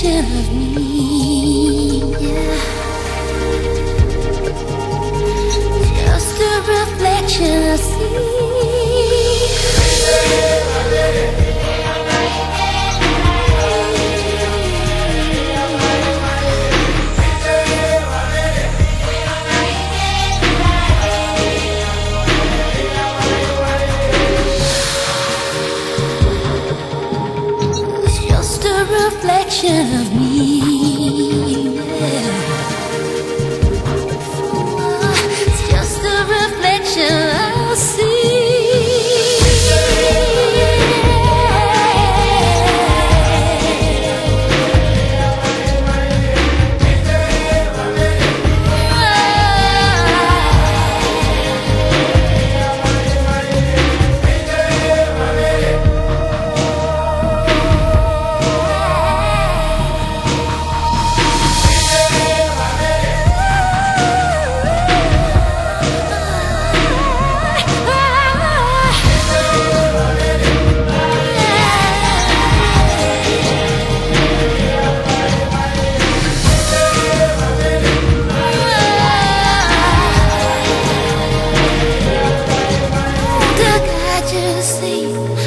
reflection of me, yeah. Just a reflection I see. Reflection of me, yeah. It's just a reflection I see.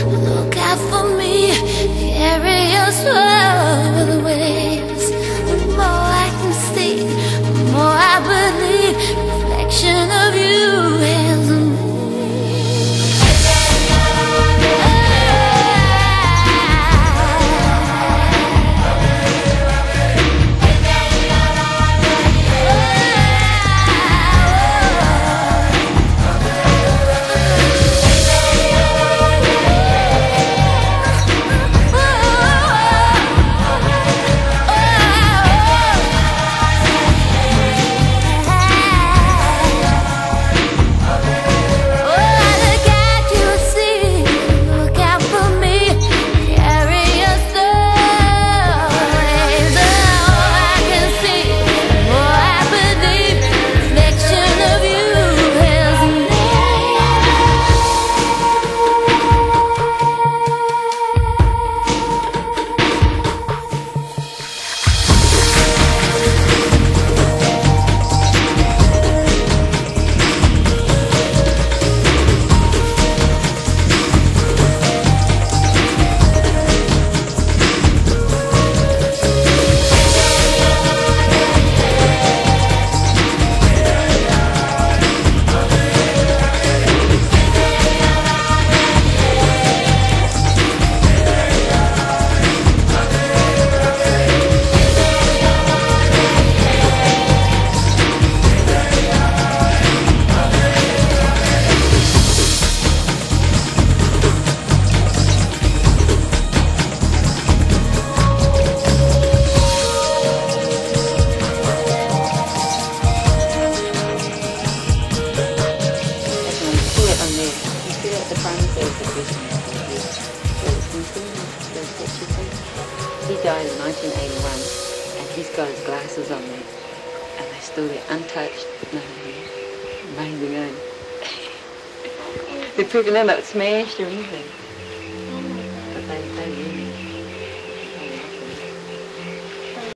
Look out for me, carry us over the waves. The more I can see, the more I believe. Reflection of you has a He died in 1981, and he's got his glasses on there, and they're still there, untouched. No, amazing, eh? They're people, they're not smashed or anything.